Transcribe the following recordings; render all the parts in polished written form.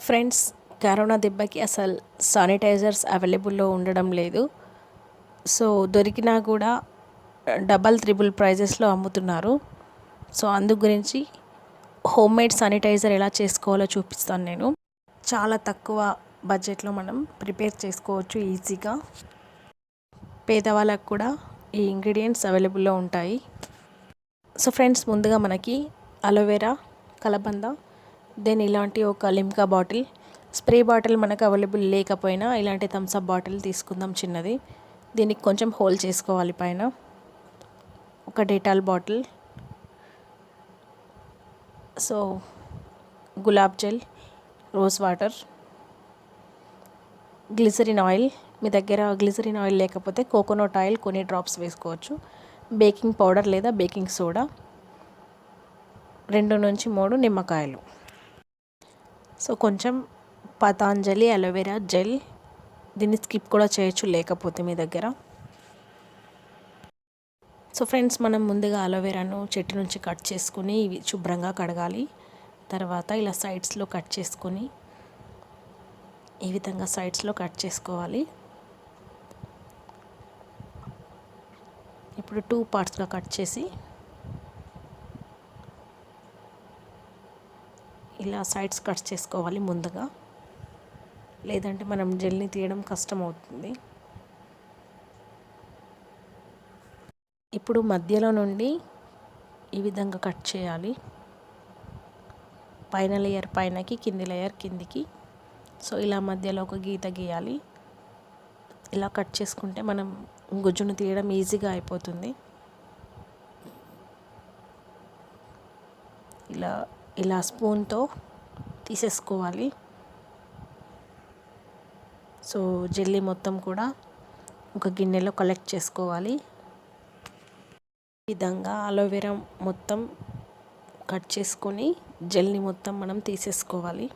Friends, corona దెబ్బకి అసలు sanitizers అవైలబుల్లో ఉండడం లేదు. సో దొరికినా కూడా డబల్ త్రిబుల్ ప్రైజెస్లో అమ్ముతున్నారు. సో అందు గురించి హోమ్మేడ్ శానిటైజర్ ఎలా చేసుకోవాలో చూపిస్తాను నేను. చాలా తక్కువ బడ్జెట్లో మనం ప్రిపేర్ చేసుకోవచ్చు ఈజీగా. పేదవాళ్ళకు కూడా ఈ ఇంగ్రీడియంట్స్ అవైలబుల్లో ఉంటాయి. సో ఫ్రెండ్స్, ముందుగా మనకి అలోవెరా, కలబంద, దెన్ ఇలాంటి ఒక లిమ్కా బాటిల్, స్ప్రే బాటిల్ మనకు అవైలబుల్ లేకపోయినా ఇలాంటి థమ్స్అప్ బాటిల్ తీసుకుందాం చిన్నది. దీనికి కొంచెం హోల్ చేసుకోవాలి పైన. ఒక డెటాల్ బాటిల్, సో గులాబ్ gel, rose water, glycerin oil. మీ దగ్గర గ్లిసరిన్ ఆయిల్ లేకపోతే కోకోనట్ ఆయిల్ కొన్ని డ్రాప్స్ వేసుకోవచ్చు. బేకింగ్ పౌడర్ లేదా బేకింగ్ సోడా, 2 నుంచి 3 నిమ్మకాయలు. సో కొంచెం పతాంజలి అలోవెరా జెల్, దీన్ని స్కిప్ కూడా చేయొచ్చు లేకపోతే మీ దగ్గర. సో ఫ్రెండ్స్, మనం ముందుగా అలోవెరాను చెట్టు నుంచి కట్ చేసుకుని ఇవి శుభ్రంగా కడగాలి. తర్వాత ఇలా సైడ్స్లో కట్ చేసుకొని ఈ విధంగా సైడ్స్లో కట్ చేసుకోవాలి. ఇప్పుడు 2 పార్ట్స్గా కట్ చేసి ఇలా సైడ్స్ కట్ చేసుకోవాలి ముందుగా, లేదంటే మనం జెల్ని తీయడం కష్టం అవుతుంది. ఇప్పుడు మధ్యలో నుండి ఈ విధంగా కట్ చేయాలి. పైన లేయర్ పైనకి, కింది లేయర్ కిందికి. సో ఇలా మధ్యలో ఒక గీత గీయాలి. ఇలా కట్ చేసుకుంటే మనం గుజ్జును తీయడం ఈజీగా అయిపోతుంది. ఇలా స్పూన్తో తీసేసుకోవాలి. సో జెల్లీ మొత్తం కూడా ఒక గిన్నెలో కలెక్ట్ చేసుకోవాలి. ఈ విధంగా అలోవెరా మొత్తం కట్ చేసుకొని జెల్ని మొత్తం మనం తీసేసుకోవాలి.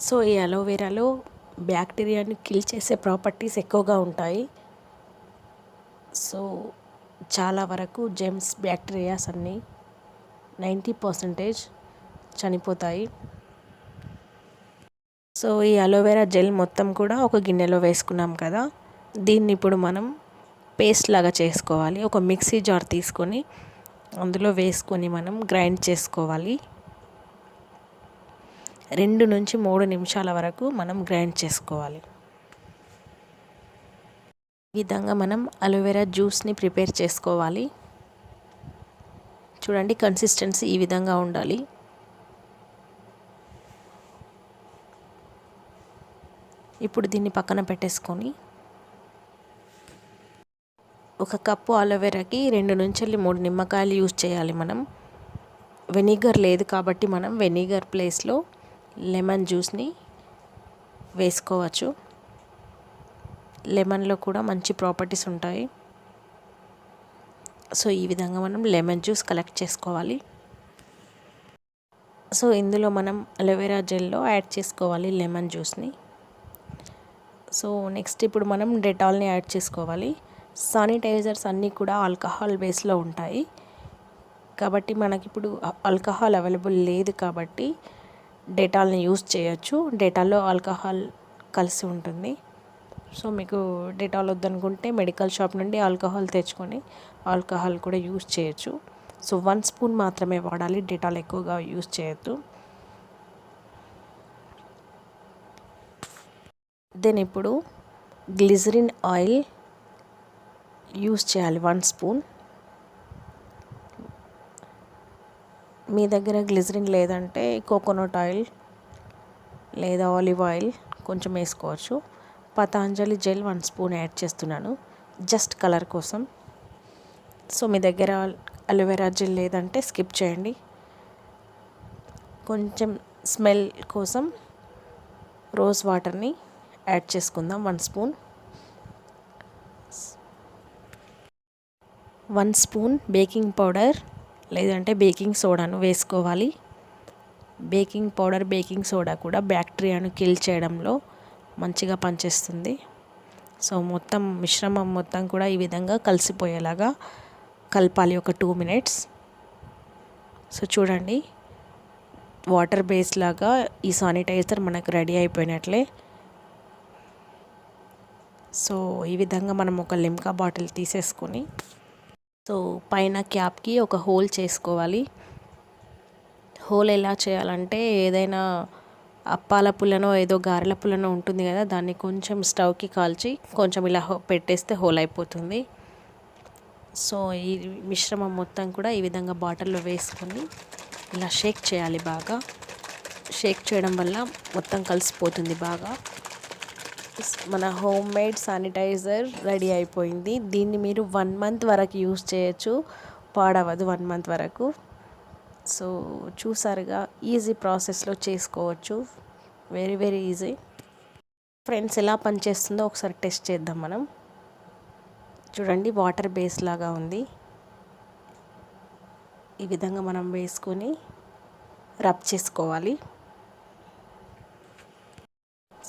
సో ఈ అలోవెరాలో బ్యాక్టీరియాని కిల్ చేసే ప్రాపర్టీస్ ఎక్కువగా ఉంటాయి. సో చాలా వరకు జెమ్స్, బ్యాక్టీరియాస్ అన్నీ 90% చనిపోతాయి. సో ఈ అలోవెరా జెల్ మొత్తం కూడా ఒక గిన్నెలో వేసుకున్నాం కదా, దీన్ని ఇప్పుడు మనం పేస్ట్ లాగా చేసుకోవాలి. ఒక మిక్సీ జార్ తీసుకొని అందులో వేసుకొని మనం గ్రైండ్ చేసుకోవాలి. 2 నుంచి 3 నిమిషాల వరకు మనం గ్రైండ్ చేసుకోవాలి. ఈ విధంగా మనం అలోవెరా జ్యూస్ని ప్రిపేర్ చేసుకోవాలి. చూడండి, కన్సిస్టెన్సీ ఈ విధంగా ఉండాలి. ఇప్పుడు దీన్ని పక్కన పెట్టేసుకొని ఒక కప్పు అలోవెరాకి 2 నుంచి 3 నిమ్మకాయలు యూజ్ చేయాలి మనం. వెనిగర్ లేదు కాబట్టి మనం వెనిగర్ ప్లేస్లో లెమన్ జ్యూస్ని వేసుకోవచ్చు. లెమన్లో కూడా మంచి ప్రాపర్టీస్ ఉంటాయి. సో ఈ విధంగా మనం లెమన్ జ్యూస్ కలెక్ట్ చేసుకోవాలి. సో ఇందులో మనం అలోవెరా జెల్లో యాడ్ చేసుకోవాలి లెమన్ జ్యూస్ని. సో నెక్స్ట్ ఇప్పుడు మనం డెటాల్ని యాడ్ చేసుకోవాలి. శానిటైజర్స్ అన్నీ కూడా ఆల్కహాల్ బేస్లో ఉంటాయి కాబట్టి మనకిప్పుడు ఆల్కహాల్ అవైలబుల్ లేదు కాబట్టి డెటాల్ని యూజ్ చేయొచ్చు. డెటాల్లో ఆల్కహాల్ కలిసి ఉంటుంది. సో మీకు డెటాల్ వద్దనుకుంటే మెడికల్ షాప్ నుండి ఆల్కహాల్ తెచ్చుకొని ఆల్కహాల్ కూడా యూజ్ చేయొచ్చు. సో 1 స్పూన్ మాత్రమే వాడాలి, డెటాల్ ఎక్కువగా యూజ్ చేయొద్దు. దెన్ ఇప్పుడు గ్లిజరిన్ ఆయిల్ యూజ్ చేయాలి 1 స్పూన్. మీ దగ్గర గ్లిజరిన్ లేదంటే కోకోనట్ ఆయిల్ లేదా ఆలివ్ ఆయిల్ కొంచెం వేసుకోవచ్చు. పతాంజలి జెల్ 1 స్పూన్ యాడ్ చేస్తున్నాను, జస్ట్ కలర్ కోసం. సో మీ దగ్గర అలోవెరా జెల్ లేదంటే స్కిప్ చేయండి. కొంచెం స్మెల్ కోసం రోజ్ వాటర్ని యాడ్ చేసుకుందాం 1 స్పూన్. 1 స్పూన్ బేకింగ్ పౌడర్ లేదంటే బేకింగ్ సోడాను వేసుకోవాలి. బేకింగ్ పౌడర్, బేకింగ్ సోడా కూడా బ్యాక్టీరియాను కిల్ చేయడంలో మంచిగా పనిచేస్తుంది. సో మొత్తం మిశ్రమం మొత్తం కూడా ఈ విధంగా కలిసిపోయేలాగా కలపాలి ఒక 2 మినిట్స్. సో చూడండి, వాటర్ బేస్ లాగా ఈ శానిటైజర్ మనకు రెడీ అయిపోయినట్లే. సో ఈ విధంగా మనం ఒక లిమ్కా బాటిల్ తీసేసుకొని సో పైన క్యాప్కి ఒక హోల్ చేసుకోవాలి. హోల్ ఎలా చేయాలంటే ఏదైనా అప్పాల పుల్లనో ఏదో గారెల పుల్లనో ఉంటుంది కదా, దాన్ని కొంచెం స్టవ్కి కాల్చి కొంచెం ఇలా పెట్టేస్తే హోల్ అయిపోతుంది. సో ఈ మిశ్రమం మొత్తం కూడా ఈ విధంగా బాటిల్లో వేసుకొని ఇలా షేక్ చేయాలి. బాగా షేక్ చేయడం వల్ల మొత్తం కలిసిపోతుంది బాగా. మన హోమ్ మేడ్ శానిటైజర్ రెడీ అయిపోయింది. దీన్ని మీరు 1 మంత్ వరకు యూస్ చేయొచ్చు, పాడవదు 1 మంత్ వరకు. సో చూసారుగా, ఈజీ ప్రాసెస్లో చేసుకోవచ్చు, వెరీ వెరీ ఈజీ. ఫ్రెండ్స్, ఎలా పనిచేస్తుందో ఒకసారి టెస్ట్ చేద్దాం మనం. చూడండి, వాటర్ బేస్ లాగా ఉంది. ఈ విధంగా మనం వేసుకొని రబ్ చేసుకోవాలి.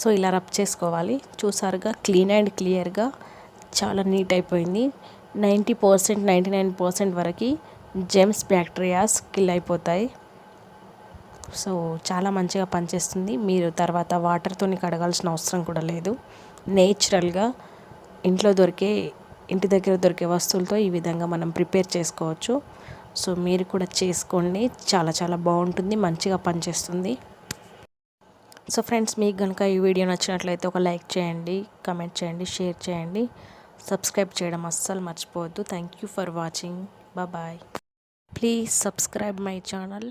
సో ఇలా రబ్ చేసుకోవాలి. చూసారుగా, క్లీన్ అండ్ క్లియర్గా చాలా నీట్ అయిపోయింది. 90% 99% వరకు జెమ్స్ బ్యాక్టీరియాస్ కిల్ అయిపోతాయి. సో చాలా మంచిగా పనిచేస్తుంది. మీరు తర్వాత వాటర్తో కడగాల్సిన అవసరం కూడా లేదు. నేచురల్గా ఇంటి దగ్గర దొరికే వస్తువులతో ఈ విధంగా మనం ప్రిపేర్ చేసుకోవచ్చు. సో మీరు కూడా చేసుకోండి, చాలా చాలా బాగుంటుంది, మంచిగా పనిచేస్తుంది. సో ఫ్రెండ్స్, మీకు కనుక ఈ వీడియో నచ్చినట్లయితే ఒక లైక్ చేయండి, కమెంట్ చేయండి, షేర్ చేయండి, సబ్స్క్రైబ్ చేయడం అస్సలు మర్చిపోవద్దు. Thank you for watching. Bye. Please subscribe my channel.